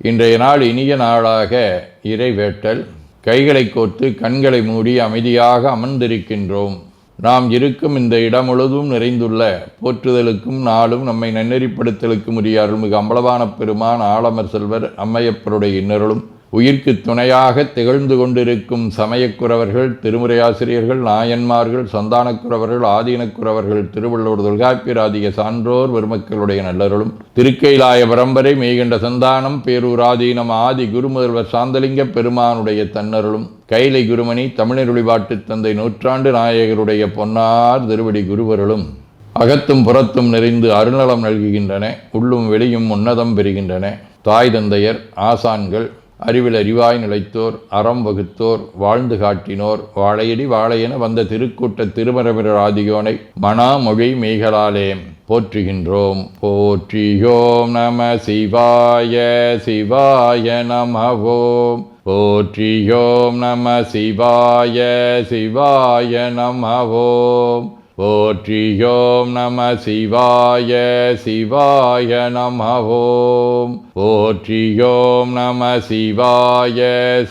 இன்றைய நாள் இனிய நாளாக இறைவேட்டல். கைகளை கோர்த்து கண்களை மூடி அமைதியாக அமர்ந்திருக்கின்றோம். நாம் இருக்கும் இந்த இடம் முழுதும் நிறைந்துள்ள போற்றுதலுக்கும் நாளும் நம்மை நன்னெறிப்படுத்தலுக்கும் உரிய அருள்மிகு அம்பலவான பெருமான் ஆலமர் செல்வர் அம்மையப்பருடைய இன்னருளும் உயிர்க்கு துணையாக திகழ்ந்து கொண்டிருக்கும் சமயக்குறவர்கள், திருமுறையாசிரியர்கள், நாயன்மார்கள், சந்தானக்குறவர்கள், ஆதீனக்குறவர்கள், திருவள்ளுவர் தொல்காப்பியராதிய சான்றோர் பெருமக்களுடைய நல்லருளும் திருக்கைலாய பரம்பரை மெய்கண்ட சந்தானம் பேரூராதீனம் ஆதி குருமுதல்வர் சாந்தலிங்க பெருமானுடைய தன்னருளும் கைலை குருமணி தமிழருளிபாட்டு தந்தை நூற்றாண்டு நாயகருடைய பொன்னார் திருவடி குருவருளும் அகத்தும் புறத்தும் நிறைந்து அருநலம் நல்குகின்றன. உள்ளும் வெளியும் உன்னதம் பெறுகின்றன. தாய் தந்தையர், ஆசான்கள், அறிவில் அறிவாய் நிலைத்தோர், அறம் வகுத்தோர், வாழ்ந்து காட்டினோர், வாழையடி வாழையென வந்த திருக்கூட்ட திருமரபிரர் ஆதியோனை மணாமொழி மெய்களாலே போற்றுகின்றோம். போற்றியோம் நம சிவாய சிவாய நமவோம். போற்றியோம் நம சிவாய சிவாய நமவோம். போற்றியோம் நம சிவாய சிவாய நமவோம். போற்றியோம் நம சிவாய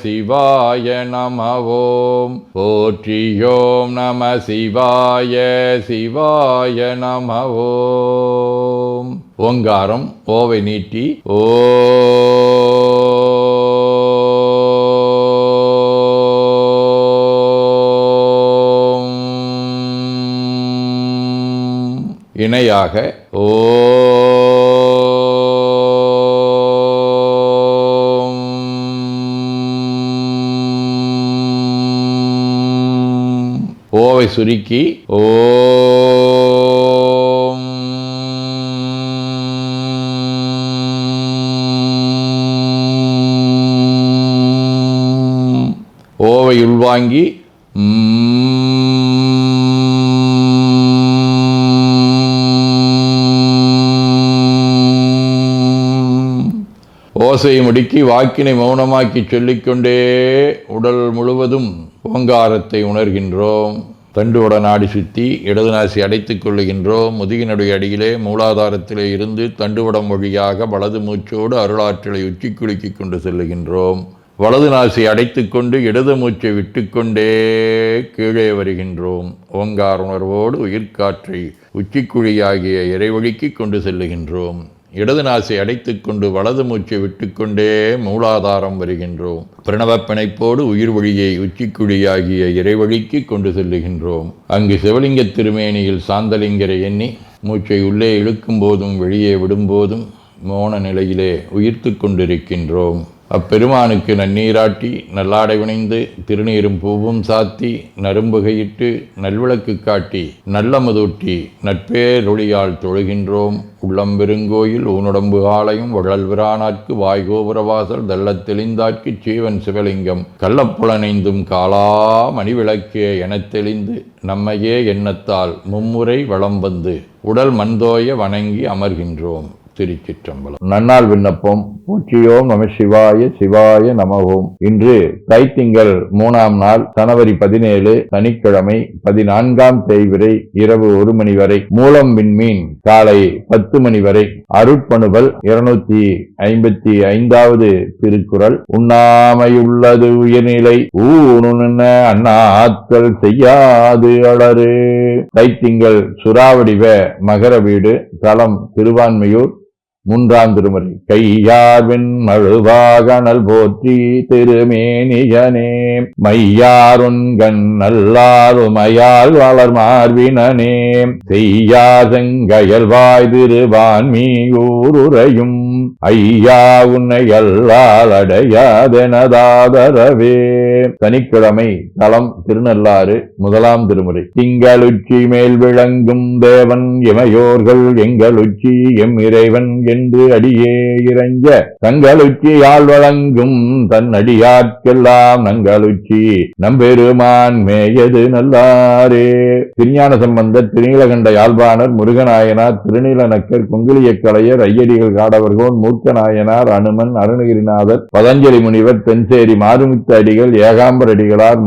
சிவாய நமவோம். போற்றியோம் நம சிவாய சிவாய நமவோம். ஓங்காரம் ஓவை நீட்டி ஓ இணையாக ஓம். ஓவை சுருக்கி ஓம். ஓவை உள்வாங்கி ஓசையை முடுக்கி வாக்கினை மௌனமாக்கி சொல்லிக்கொண்டே உடல் முழுவதும் ஓங்காரத்தை உணர்கின்றோம். தண்டுவட நாடி சுற்றி இடது நாசி அடைத்துக் கொள்ளுகின்றோம். முதுகினுடைய அடியிலே மூலாதாரத்திலே இருந்து தண்டுவடம் வழியாக வலது மூச்சோடு அருளாற்றலை உச்சி குலுக்கி கொண்டு செல்லுகின்றோம். வலது நாசி அடைத்து கொண்டு இடது மூச்சை விட்டுக்கொண்டே கீழே வருகின்றோம். ஓங்கார உணர்வோடு உயிர்காற்றை உச்சிக்குழியாகிய இறைவழிக்கு கொண்டு செல்லுகின்றோம். இடது நாசை அடைத்து கொண்டு வலது மூச்சை விட்டுக்கொண்டே மூலாதாரம் வருகின்றோம். பிரணவ பிணைப்போடு உயிர் வழியை உச்சிக்குழியாகிய இறைவழிக்கு கொண்டு செல்லுகின்றோம். அங்கு சிவலிங்க திருமேனியில் சாந்தலிங்கரை எண்ணி மூச்சை உள்ளே இழுக்கும் போதும் வெளியே விடும்போதும் மோன நிலையிலே உயிர்த்து கொண்டிருக்கின்றோம். அப்பெருமானுக்கு நன்னீராட்டி நல்லாடை வினைந்து திருநீரும் பூவும் சாத்தி நரும்புகையிட்டு நல்விளக்கு காட்டி நல்லமதூட்டி நட்பேரொளியால் தொழுகின்றோம். உள்ளம் பெருங்கோயில் ஊனுடம்பு ஆலயம் வள்ளல் விரானார்க்கு வாய்கோபுரவாசல் தெள்ளத் தெளிந்தார்க்கு சீவன் சிவலிங்கம் கள்ளப்புலனைந்தும் காலா மணிவிளக்கே எனத் தெளிந்து நம்மையே எண்ணத்தால் மும்முறை வளம் வந்து உடல் மண்தோய வணங்கி அமர்கின்றோம். திருச்சிற்றம்பலம். நன்னாள் விண்ணப்பம். போற்றியோம் நம சிவாய சிவாய நமவோம். இன்று தைத்திங்கள் 3ஆம் நாள், ஜனவரி 17, சனிக்கிழமை, 14ஆம் தேய்விரை இரவு 1 மணி வரை, மூலம் விண்மீன் காலை 10 மணி வரை. அருட்பணுவல் 255வது திருக்குறள். உண்ணாமையுள்ளது உயர்நிலை ஊனுன அண்ணாத்தல் செய்யாது அலறு. தைத்திங்கள் சுறாவடிவ மகர வீடு. தலம் திருவான்மையூர். 3ஆம் திருமுறை. கையார்வின் மழுவாகனல் போற்றி திருமேனியனே மையாருண்கண் நல்லாருமையால் வளர் மார்பினனே செய்யார் செங்கயல்வாய் திருவான்மீயூருரையும் ஐயா உன்னை அல்லால் அடையாதெனதாதரவே. சனிக்கிழமை. தலம் திருநள்ளாறு. 1ஆம் திருமுறை. திங்களுச்சி மேல் விளங்கும் தேவன் இமையோர்கள் எங்களுச்சி எம் இறைவன் என்று அடியே இறைஞ்ச தங்களுச்சியால் வழங்கும் தன் அடியாட்கெல்லாம் நங்களுச்சி நம்பெருமான் மேயது நல்லாரே. திருஞான சம்பந்தர், திருநீலகண்ட யாழ்ப்பாணர், முருகநாயனார், திருநீலநக்கர், குங்கிலியக்கலையர், ஐயடிகள் காடவர்கோன், மூர்க்கநாயனார், அனுமன், அருணகிரிநாதர், பதஞ்சலி முனிவர், தென்சேரி மாறுமுத்த அடிகள், ஏகாம்பர அடிகளார்,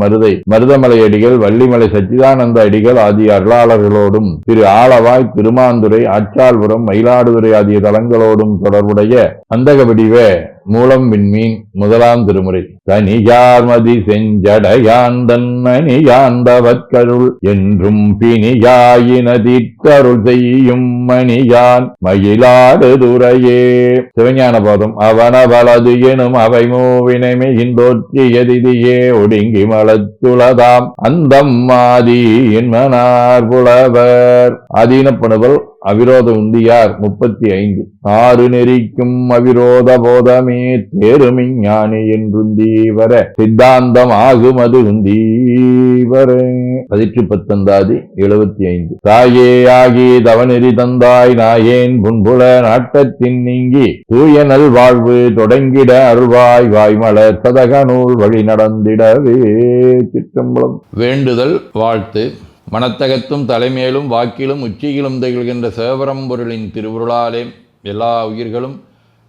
மருதமலை அடிகள், வள்ளிமலை சச்சிதானந்த அடிகள் ஆகிய அருளாளர்களோடும் திரு ஆலவாய், திருமாந்துறை, ஆச்சால்புரம், மயிலாடுதுறை ஆகிய தலங்களோடும் தொடர்புடைய அந்தக வடிவ மூலம் விண்மீன் முதலாம் திருமுறை. தனியார்மதி செஞ்சடையாந்தன் மணியாண்டவற்கருள் என்றும் பிணியாயினதிற்கருள் செய்யும் மணியான் மயிலாடு துறையே. சிவஞான போதம். அவனவளது எனும் அவை மூவினைமையின் தோற்றியதிதியே ஒடுங்கி மலத்துளதாம் அந்தம் ஆதி என்மனார் புலவர். ஆதீனப்பணுவல் அவிரோத உந்தியார் 35. ஆறு நெறிக்கும் அவிரோத போதமே தேருமிஞானி என்றுந்தீவர சித்தாந்தம் ஆகும் அது உந்தீவர. 19 75. தாயே ஆகி தவநெறி தந்தாய் நாயேன் புன்புல நாட்டத்தின் நீங்கி தூய நல் வாழ்வு தொடங்கிட அருள்வாய் வாய்மலர் சதக நூல் வழி நடந்திடவே. சிற்றம்பலம். வேண்டுதல் வாழ்த்து. மனத்தகத்தும் தலைமேலும் வாக்கிலும் உச்சியிலும் திகழ்கின்ற சிவபரம்பொருளின் திருவுருளாலே எல்லா உயிர்களும்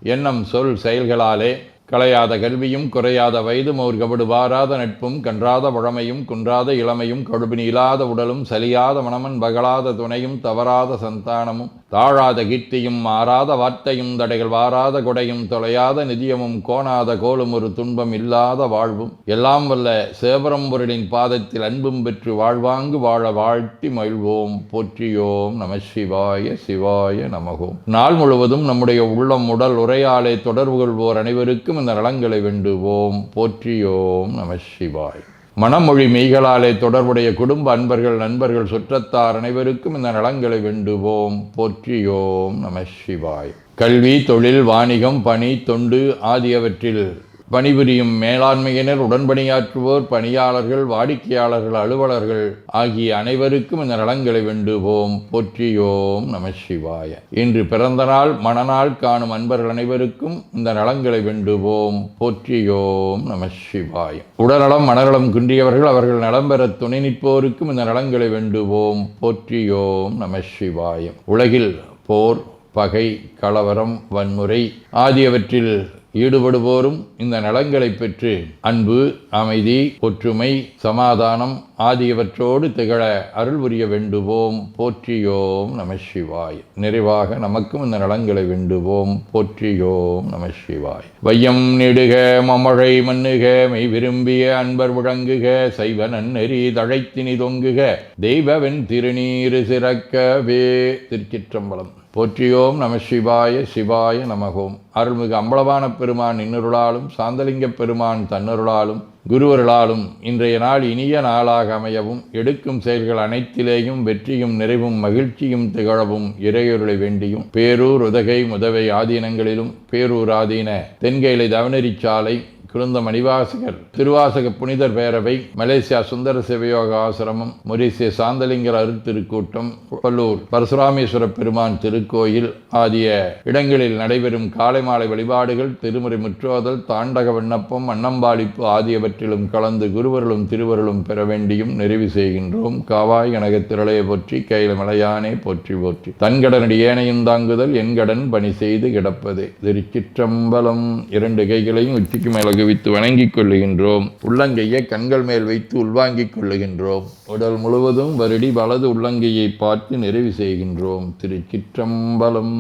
எண்ணம் சொல் செயல்களாலே களையாத கல்வியும் குறையாத வயதும் ஒரு கபடு பாராத நட்பும் கன்றாத பழமையும் குன்றாத இளமையும் கடுபினி இல்லாத உடலும் சலியாத மனமன் பகலாத துணையும் தவறாத சந்தானமும் தாழாத கீர்த்தியும் மாறாத வார்த்தையும் தடைகள் வாராத கொடையும் தொலையாத நிதியமும் கோணாத கோலும் ஒரு துன்பம் இல்லாத வாழ்வும் எல்லாம் வல்ல சிவபரம்பொருளின் பாதத்தில் அன்பும் பெற்று வாழ்வாங்கு வாழ வாழ்த்தி மகிழ்வோம். போற்றியோம் நம சிவாய சிவாய நமகோம். நாள் முழுவதும் நம்முடைய உள்ளம் உடல் உரையாலே தொடர்பு கொள்வோர் அனைவருக்கும் இந்த நலங்களை வேண்டுவோம். போற்றியோம் நம சிவாய. மனமொழி மெய்களாலே தொடர்புடைய குடும்ப அன்பர்கள் நண்பர்கள் சுற்றத்தார் அனைவருக்கும் இந்த நலங்களை வேண்டுவோம். போற்றியோம் நம சிவாய். கல்வி தொழில் வாணிகம் பணி தொண்டு ஆகியவற்றில் பணிபுரியும் மேலாண்மையினர் உடன்பணியாற்றுவோர் பணியாளர்கள் வாடிக்கையாளர்கள் அலுவலர்கள் ஆகிய அனைவருக்கும் இந்த நலங்களை வேண்டுவோம். போற்றியோம் நம சிவாய. இன்று பிறந்த நாள் மணநாள் காணும் அன்பர்கள் அனைவருக்கும் இந்த நலங்களை வேண்டுவோம். போற்றியோம் நம சிவாய. உடல்நலம் மனநலம் குன்றியவர்கள் அவர்கள் நலம் பெற துணை நிற்போருக்கும் இந்த நலங்களை வேண்டுவோம். போற்றியோம் நம சிவாய. உலகில் போர் பகை கலவரம் வன்முறை ஆகியவற்றில் ஈடுபடுவோரும் இந்த நலங்களை பெற்று அன்பு அமைதி ஒற்றுமை சமாதானம் ஆகியவற்றோடு திகழ அருள் புரிய வேண்டுவோம். போற்றியோம் நம சிவாய். நிறைவாக நமக்கும் இந்த நலங்களை வேண்டுவோம். போற்றியோம் நம சிவாய். வையம் நெடுக மமழை மண்ணுக மெய் விரும்பிய அன்பர் விளங்குக சைவ நன்னெறி தழைத்தினி தொங்குக தெய்வவென் திருநீரு சிறக்கவே. திருச்சிற்றம்பலம். போற்றியோம் நம சிவாய சிவாய நமகோம். அருள்மிகு அம்பலவான பெருமான் இன்னருளாலும் சாந்தலிங்க பெருமான் தன்னருளாலும் குருவருளாலும் இன்றைய நாள் இனிய நாளாக அமையவும் எடுக்கும் செயல்கள் அனைத்திலேயும் வெற்றியும் நிறைவும் மகிழ்ச்சியும் திகழவும் இறையொருளை வேண்டியும் பேரூர் உதகை முதவை ஆதீனங்களிலும் பேரூர் ஆதீன தென்கைலை தவநெறிச்சாலை குருந்த மணிவாசகர் திருவாசக புனிதர் பேரவை மலேசியா சுந்தர சிவயோக ஆசிரமம் மொரீசிய சாந்தலிங்கர் அருட்திருக்கூட்டம் பல்லூர் பரசுராமேஸ்வர பெருமான் திருக்கோயில் ஆகிய இடங்களில் நடைபெறும் காலை மாலை வழிபாடுகள் திருமுறை முற்றோதல் தாண்டக விண்ணப்பம் அன்னம்பாளிப்பு ஆகியவற்றிலும் கலந்து குருவருளும் திருவருளும் பெற வேண்டியும் நிறைவு செய்கின்றோம். காவாய் கனகத் திரளைய போற்றி கையில மலையானே போற்றி போற்றி தன்கடனடி ஏனையும் தாங்குதல் என் கடன் பணி செய்து கிடப்பதே. திருச்சிற்றம்பலம். 2 கைகளையும் உச்சிக்கு மேலகு வைத்து வணங்கிக் கொள்ளுகின்றோம். உள்ளங்கையை கண்கள் மேல் வைத்து உள்வாங்கிக் கொள்ளுகின்றோம். உடல் முழுவதும் வருடி வலது உள்ளங்கையை பார்த்து நிறைவு செய்கின்றோம். திருச்சிற்றம்பலம்.